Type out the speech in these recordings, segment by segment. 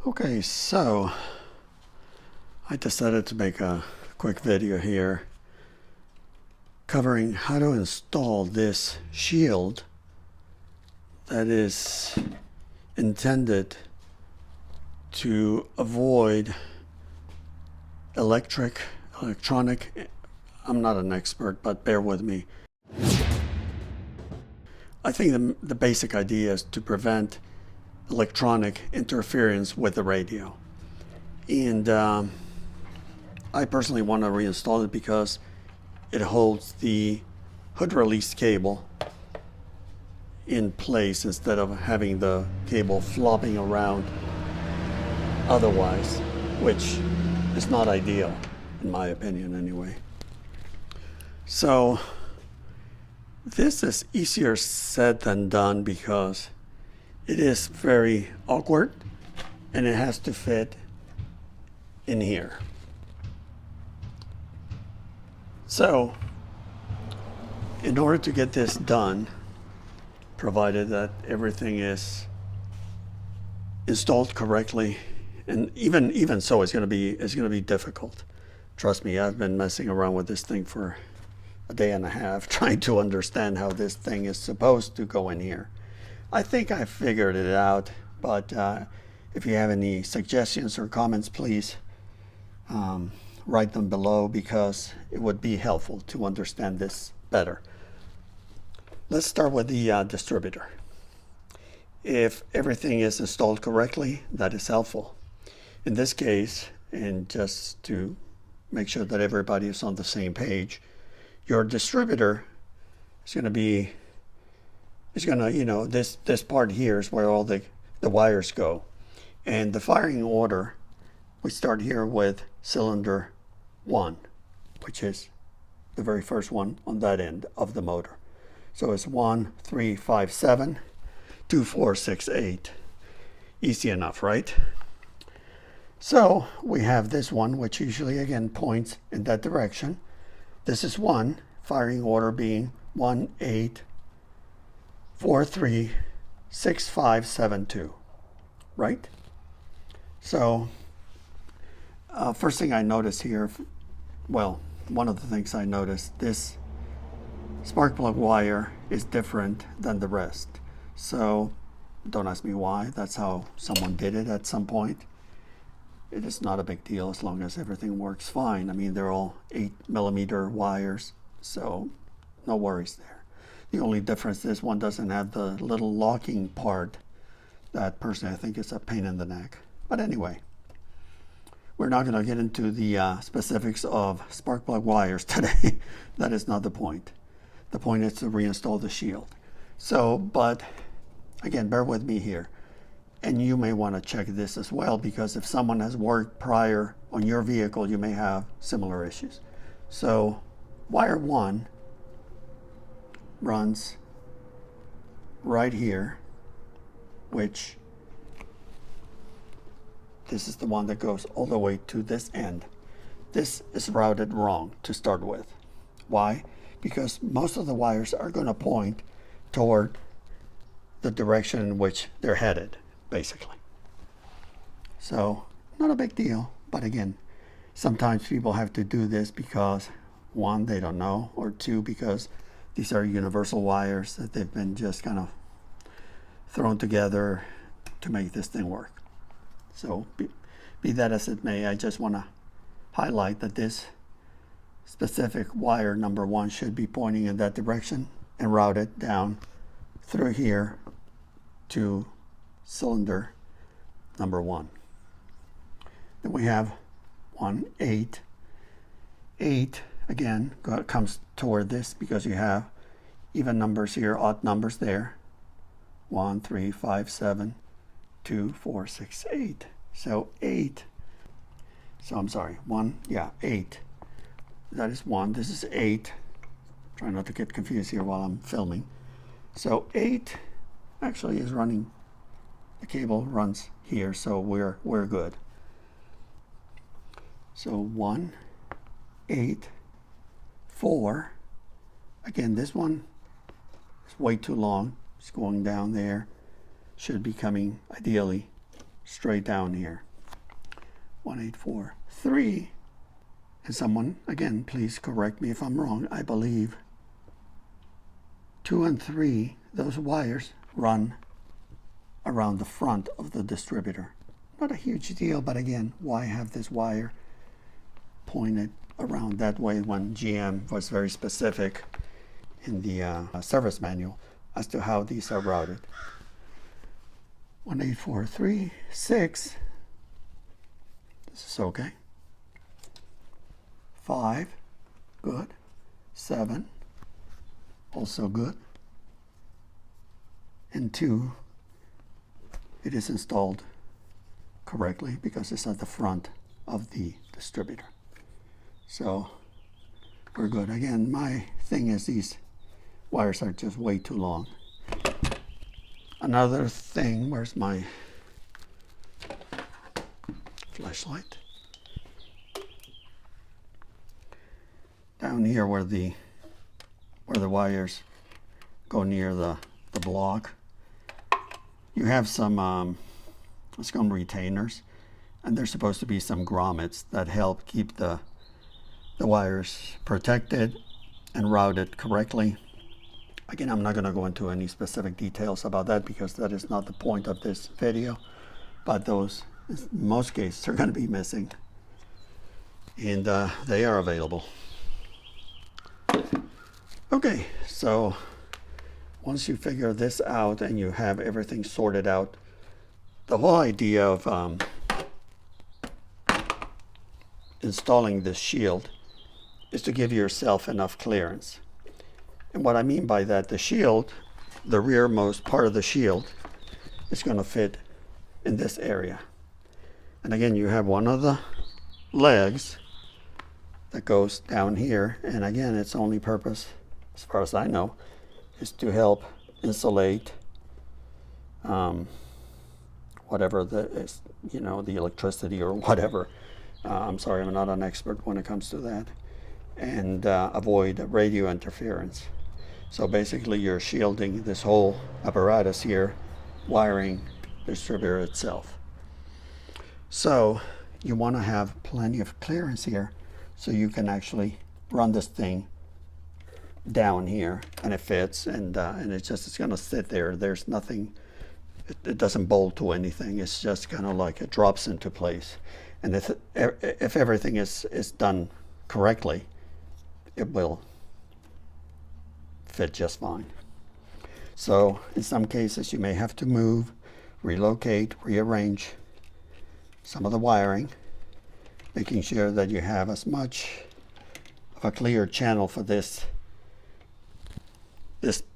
Okay, so I decided to make a quick video here covering how to install this shield that is intended to avoid electronic, I'm not an expert, but bear with me. I think the basic idea is to prevent electronic interference with the radio. And I personally want to reinstall it because it holds the hood release cable in place instead of having the cable flopping around otherwise, which is not ideal in my opinion anyway. So this is easier said than done because it is very awkward and it has to fit in here. So in order to get this done, provided that everything is installed correctly, and even so it's going to be difficult. Trust me, I've been messing around with this thing for a day and a half trying to understand how this thing is supposed to go in here. I think I figured it out, but if you have any suggestions or comments, please write them below because it would be helpful to understand this better. Let's start with the distributor. If everything is installed correctly, that is helpful. In this case, and just to make sure that everybody is on the same page, your distributor is going to, this part here is where all the wires go. And the firing order, we start here with cylinder 1, which is the very first one on that end of the motor. So it's 1, 3, 5, 7, 2, 4, 6, 8. Easy enough, right? So we have this one, which usually again points in that direction. This is 1, firing order being 1, 8, 4, 3, 6, 5, 7, 2, right? So first thing I noticed here, well, one of the things I noticed, this spark plug wire is different than the rest. So don't ask me why. That's how someone did it at some point. It is not a big deal as long as everything works fine. I mean, they're all 8mm wires, so no worries there. The only difference is one doesn't have the little locking part. That personally I think is a pain in the neck. But anyway, we're not going to get into the specifics of spark plug wires today. That is not the point. The point is to reinstall the shield. So, but again, bear with me here. And you may want to check this as well, because if someone has worked prior on your vehicle, you may have similar issues. So wire 1 runs right here, which this is the one that goes all the way to this end. This is routed wrong to start with. Why? Because most of the wires are going to point toward the direction in which they're headed, basically. So not a big deal, but again, sometimes people have to do this because 1, they don't know, or 2, because these are universal wires that they've been just kind of thrown together to make this thing work. So be that as it may, I just want to highlight that this specific wire number 1 should be pointing in that direction and routed down through here to cylinder number 1. Then we have 1, 8. 8 again comes toward this because you have even numbers here, odd numbers there. 1, 3, 5, 7, 2, 4, 6, 8. So 8. So I'm sorry, 1, yeah, 8. That is 1. This is 8. Try not to get confused here while I'm filming. So 8 actually is running, the cable runs here, so we're good. So 1, 8, 4. Again, this one is way too long. It's going down there. Should be coming ideally straight down here. 1843. And someone, again, please correct me if I'm wrong, I believe 2 and 3, those wires run around the front of the distributor. Not a huge deal, but again, why have this wire pointed around that way when GM was very specific in the service manual as to how these are routed. 1843, 6. This is okay. 5, good. 7, also good. And 2, it is installed correctly because it's at the front of the distributor. So we're good. Again, my thing is these wires are just way too long. Another thing, where's my flashlight? Down here where the wires go near the block, you have some let's call them retainers, and there's supposed to be some grommets that help keep the wires protected and routed correctly. Again, I'm not going to go into any specific details about that because that is not the point of this video, but those, in most cases, are going to be missing, and they are available. Okay, so once you figure this out and you have everything sorted out, the whole idea of installing this shield is to give yourself enough clearance. And what I mean by that, the shield, the rearmost part of the shield, is going to fit in this area. And again, you have one of the legs that goes down here, and again, its only purpose, as far as I know, is to help insulate whatever the electricity or whatever. I'm sorry, I'm not an expert when it comes to that, and avoid radio interference. So basically, you're shielding this whole apparatus here, wiring the distributor itself. So you want to have plenty of clearance here so you can actually run this thing down here, and it fits, and it's going to sit there. There's nothing, it doesn't bolt to anything. It's just kind of like it drops into place. And if everything is done correctly, it will fit just fine. So in some cases you may have to move, relocate, rearrange some of the wiring, making sure that you have as much of a clear channel for this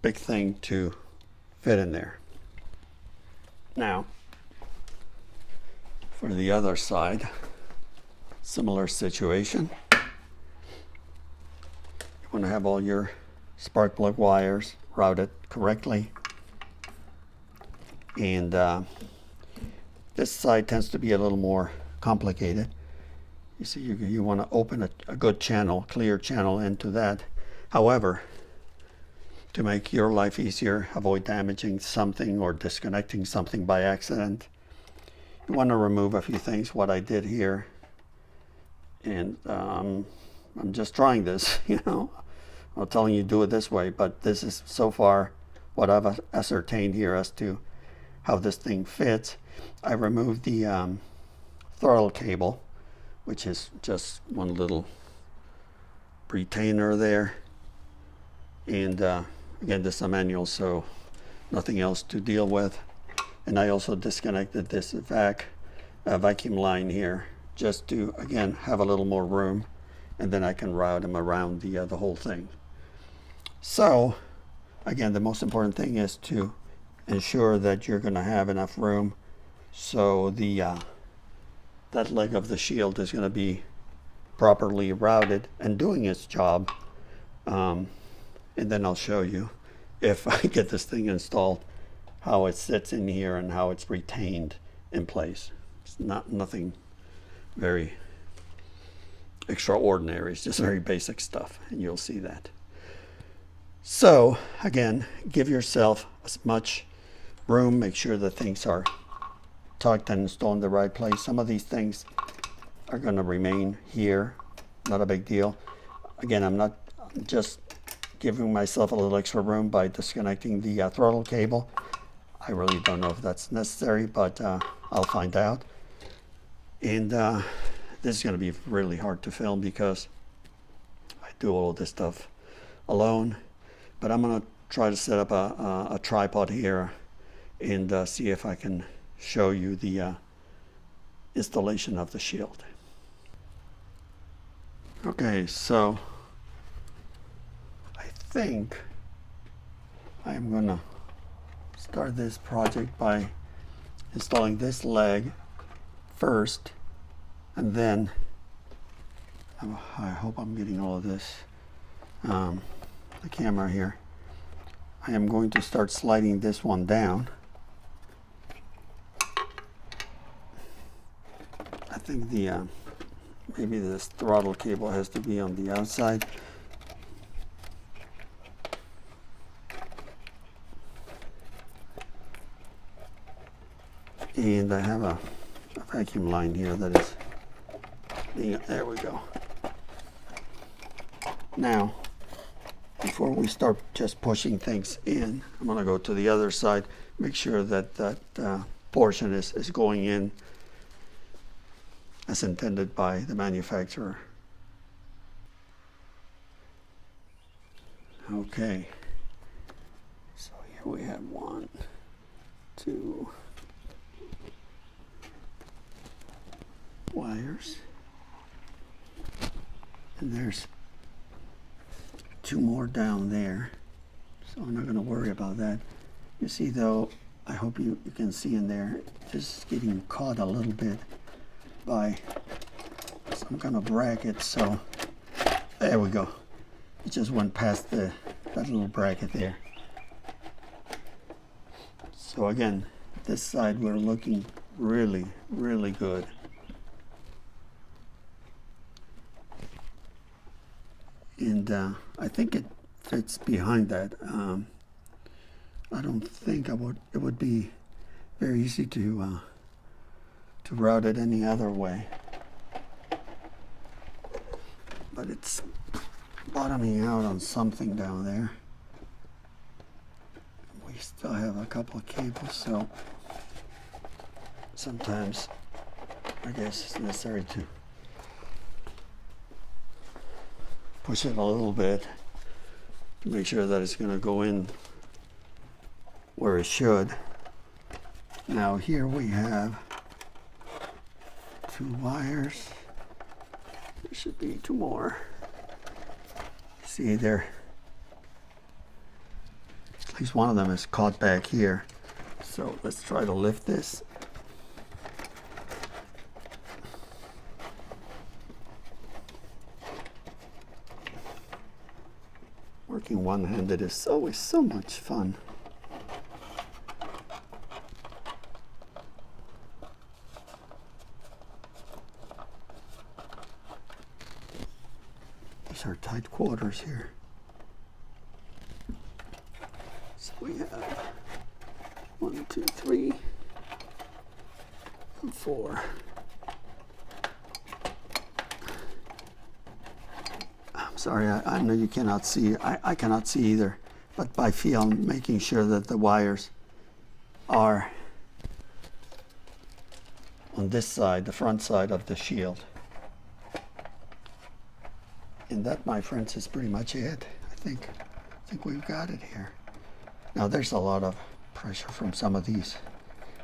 big thing to fit in there. Now, for the other side, similar situation. You want to have all your spark plug wires routed correctly, and this side tends to be a little more complicated. You see, you want to open a good channel, clear channel into that. However, to make your life easier, avoid damaging something or disconnecting something by accident, you want to remove a few things. What I did here, and I'm just trying this, I'm not telling you to do it this way, but this is so far what I've ascertained here as to how this thing fits. I removed the throttle cable, which is just one little retainer there, and again, this is a manual, so nothing else to deal with. And I also disconnected this vacuum line here, just to again have a little more room, and then I can route them around the whole thing. So again, the most important thing is to ensure that you're going to have enough room so that leg of the shield is going to be properly routed and doing its job, and then I'll show you, if I get this thing installed, how it sits in here and how it's retained in place. It's nothing very extraordinary. It's just very basic stuff, and you'll see that. So again, give yourself as much room. Make sure that things are tucked and installed in the right place. Some of these things are going to remain here, not a big deal. Again, I'm just giving myself a little extra room by disconnecting the throttle cable. I really don't know if that's necessary, but I'll find out. And this is going to be really hard to film because I do all of this stuff alone. But I'm going to try to set up a tripod here and see if I can show you the installation of the shield. Okay, so I think I'm going to start this project by installing this leg first, and then I hope I'm getting all of this, the camera here. I am going to start sliding this one down. I think the maybe this throttle cable has to be on the outside. And I have a vacuum line here that is, there we go. Now, before we start just pushing things in, I'm going to go to the other side, make sure that that portion is going in as intended by the manufacturer. Okay, so here we have 1, 2 wires, and there's 2 more down there, so I'm not going to worry about that. You see though, I hope you can see in there, just getting caught a little bit by some kind of bracket, so there we go. It just went past that little bracket there. So again, this side we're looking really, really good. And I think it fits behind that. I don't think it would be very easy to route it any other way. But it's bottoming out on something down there. We still have a couple of cables, so sometimes I guess it's necessary to push it a little bit to make sure that it's going to go in where it should. Now here we have 2 wires. There should be 2 more. See there, at least one of them is caught back here. So let's try to lift this. Working one-handed is always so much fun. These are tight quarters here. So we have 1, 2, 3, and 4. I'm sorry, I know you cannot see. I cannot see either, but by feel, I'm making sure that the wires are on this side, the front side of the shield. And that, my friends, is pretty much it. I think we've got it here. Now there's a lot of pressure from some of these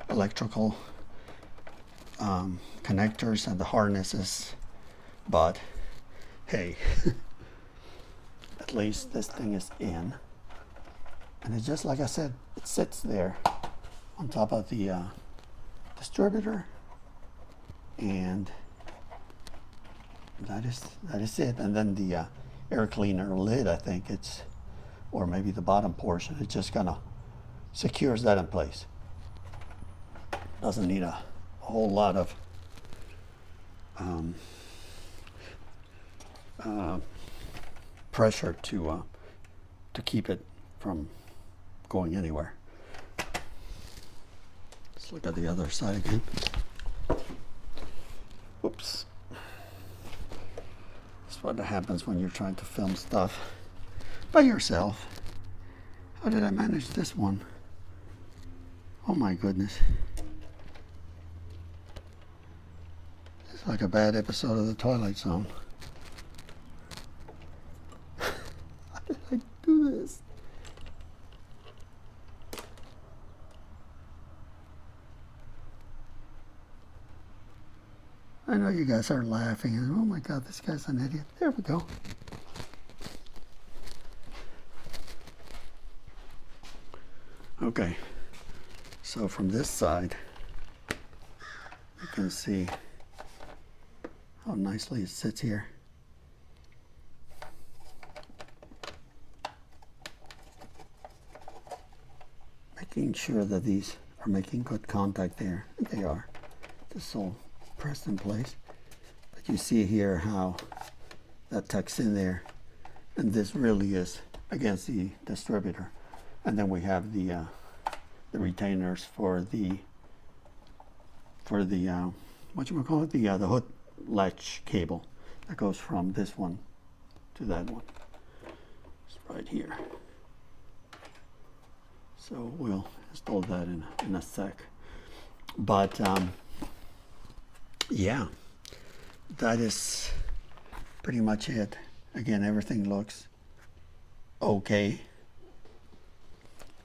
electrical connectors and the harnesses, but hey, at least this thing is in. And it's just like I said, it sits there on top of the distributor, and that is it. And then the air cleaner lid, I think it's, or maybe the bottom portion, it just kind of secures that in place. Doesn't need a whole lot of pressure to keep it from going anywhere. Let's look at the other side again. Oops. That's what happens when you're trying to film stuff by yourself. How did I manage this one? Oh my goodness. It's like a bad episode of The Twilight Zone. How did I do this? I know you guys are laughing and oh my god, this guy's an idiot. There we go. Okay, so from this side, you can see how nicely it sits here. Making sure that these are making good contact there. They are. Just all pressed in place. But you see here how that tucks in there. And this really is against the distributor. And then we have the retainers for the whatchamacallit, the hood latch cable that goes from this one to that one. It's right here. So we'll install that in a sec. But yeah, that is pretty much it. Again, everything looks okay.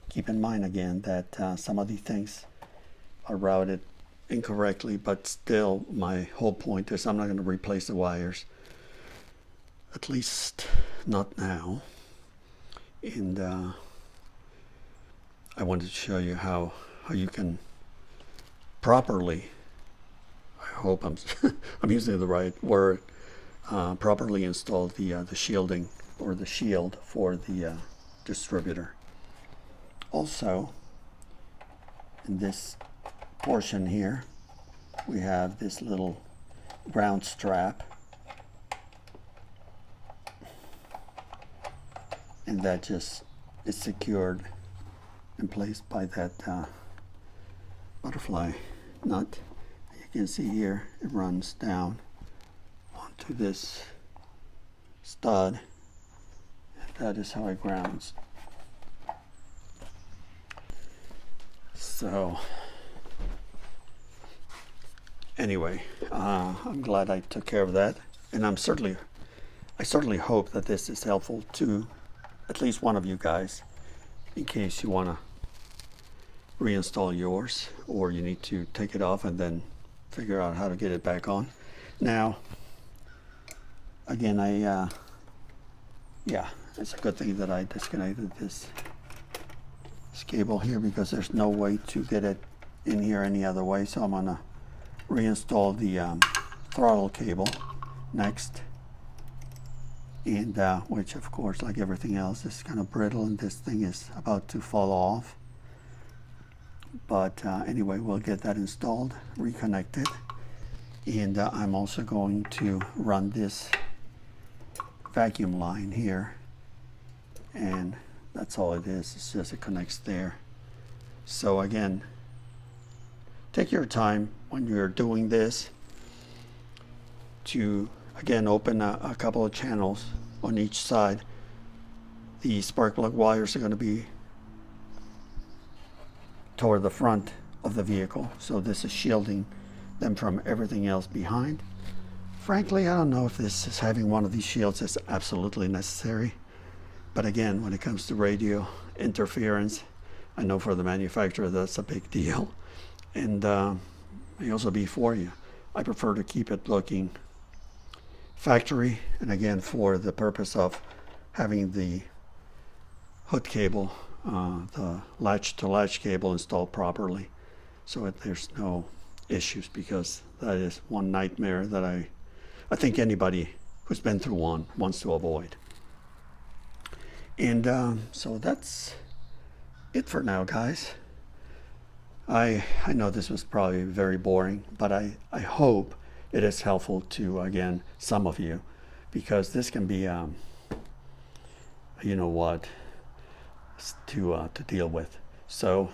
Keep in mind again that some of these things are routed incorrectly, but still my whole point is I'm not going to replace the wires, at least not now. And I wanted to show you how you can properly, I hope I'm I'm using the right word, properly install the shielding or the shield for the distributor. Also, in this portion here, we have this little ground strap, and that just is secured in place by that butterfly nut. You can see here it runs down onto this stud, and that is how it grounds. So anyway, I'm glad I took care of that, and I certainly hope that this is helpful to at least one of you guys in case you want to reinstall yours or you need to take it off and then figure out how to get it back on. Now again, yeah, it's a good thing that I disconnected this cable here because there's no way to get it in here any other way. So I'm gonna reinstall the throttle cable next, and which of course, like everything else, is kind of brittle and this thing is about to fall off. But anyway, we'll get that installed, reconnected, and I'm also going to run this vacuum line here, and that's all it is. It's just it connects there. So again, take your time when you're doing this to again open a couple of channels on each side. The spark plug wires are going to be toward the front of the vehicle, so this is shielding them from everything else behind. Frankly, I don't know if this is having one of these shields is absolutely necessary. But again, when it comes to radio interference, I know for the manufacturer that's a big deal. And may also be for you. I prefer to keep it looking factory, and again, for the purpose of having the hood cable, the latch-to-latch cable installed properly, so that there's no issues, because that is one nightmare that I think anybody who's been through one wants to avoid. And so that's it for now, guys. I know this was probably very boring, but I hope it is helpful to, again, some of you, because this can be, you know what, to deal with. So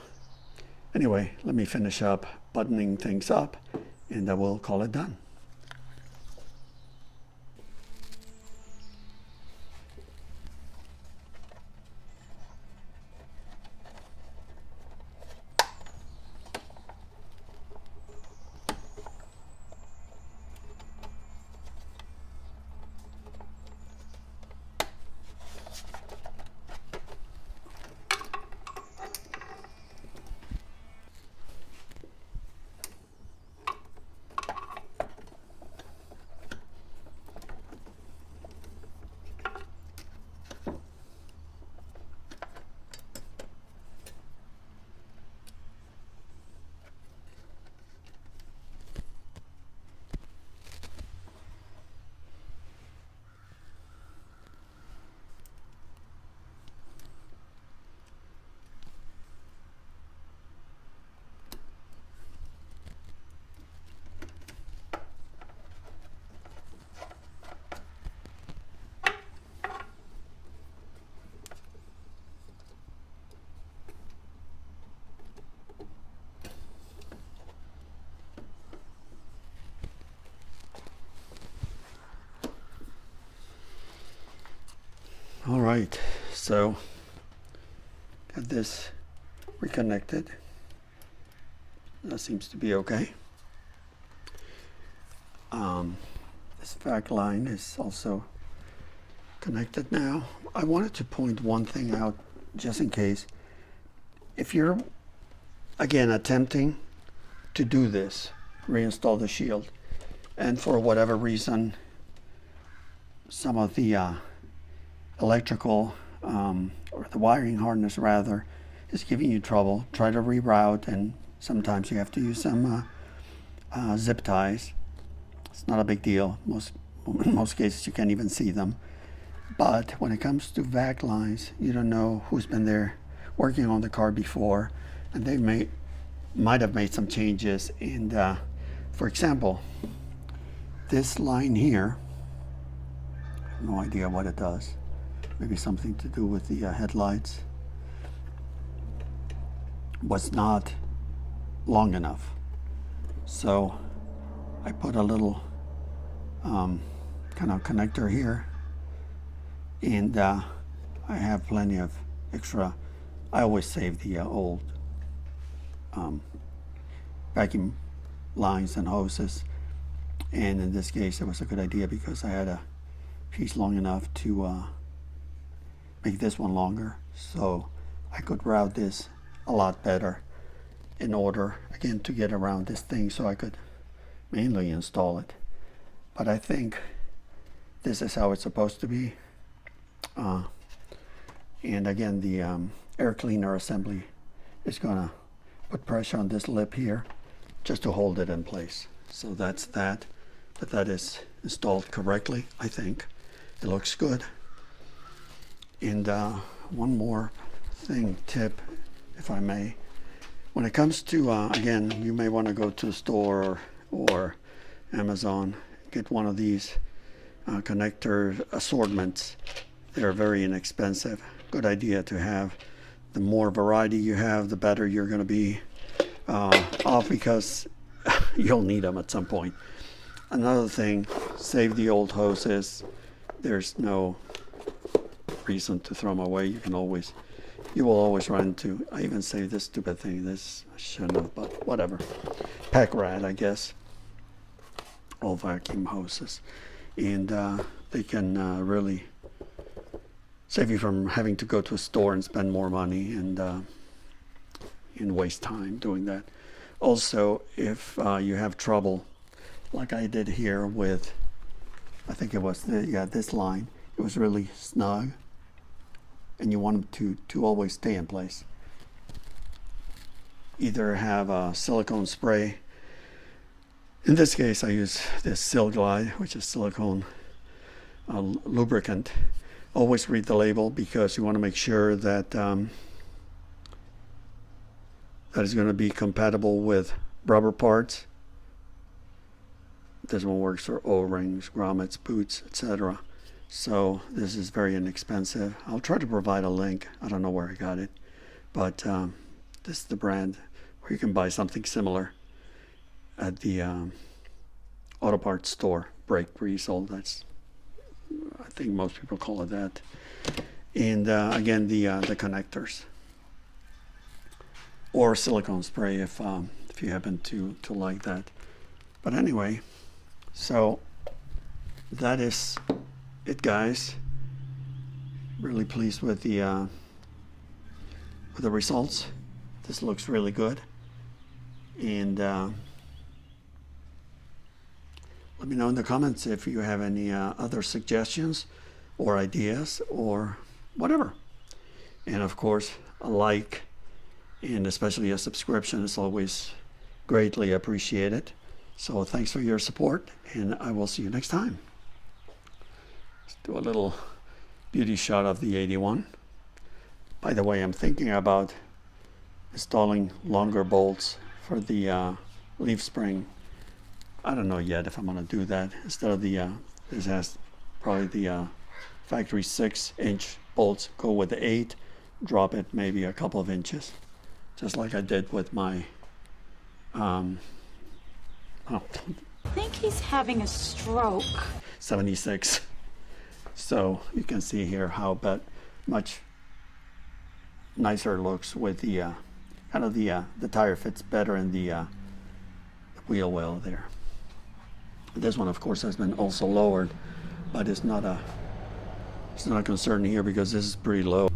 Anyway, let me finish up buttoning things up, and I will call it done. All right, so got this reconnected. That seems to be okay. This back line is also connected now. I wanted to point one thing out just in case. If you're, again, attempting to do this, reinstall the shield, and for whatever reason, some of the electrical or the wiring harness rather is giving you trouble, try to reroute, and sometimes you have to use some zip ties. It's not a big deal. In most cases you can't even see them. But when it comes to vac lines, you don't know who's been there working on the car before, and they might have made some changes. And for example, this line here, I have no idea what it does. Maybe something to do with the headlights. Was not long enough. So I put a little kind of connector here, and I have plenty of extra. I always save the old vacuum lines and hoses, and in this case it was a good idea because I had a piece long enough to make this one longer, so I could route this a lot better in order, again, to get around this thing so I could mainly install it. But I think this is how it's supposed to be. And again, the air cleaner assembly is gonna put pressure on this lip here just to hold it in place. So that's that, but that is installed correctly, I think. It looks good. And one more tip, if I may. When it comes to, again, you may want to go to a store or Amazon, get one of these connector assortments. They're very inexpensive. Good idea to have. The more variety you have, the better you're going to be off, because you'll need them at some point. Another thing, save the old hoses. There's no reason to throw them away. You will always run into, I even saved this stupid thing. This I shouldn't have, but whatever. Pack rat, I guess. All vacuum hoses. And they can really save you from having to go to a store and spend more money and waste time doing that. Also, if you have trouble, like I did here with, I think it was this line, it was really snug, and you want them to always stay in place. Either have a silicone spray. In this case, I use this Sil Glide, which is silicone lubricant. Always read the label, because you want to make sure that that is going to be compatible with rubber parts. This one works for O-rings, grommets, boots, etc. So this is very inexpensive. I'll try to provide a link. I don't know where I got it, but this is the brand or you can buy something similar at the auto parts store, brake grease, all that's, I think most people call it that. And again, the connectors, or silicone spray if you happen to like that. But anyway, so that is it, guys. Really pleased with the results. This looks really good, and let me know in the comments if you have any other suggestions or ideas or whatever. And of course, a like and especially a subscription is always greatly appreciated. So thanks for your support, and I will see you next time. Let's do a little beauty shot of the 81. By the way, I'm thinking about installing longer bolts for the leaf spring. I don't know yet if I'm going to do that. Instead of the, this has probably the factory 6-inch bolts, go with the 8, drop it maybe a couple of inches, just like I did with my, I think he's having a stroke. 76. So you can see here how much nicer it looks with the kind of the tire fits better in the wheel well there. This one, of course, has been also lowered, but it's not a concern here because this is pretty low.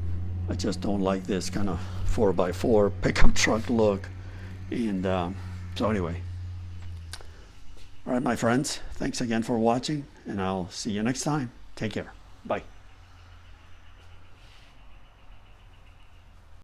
I just don't like this kind of 4x4 pickup truck look. And so anyway, all right, my friends, thanks again for watching, and I'll see you next time. Take care. Bye.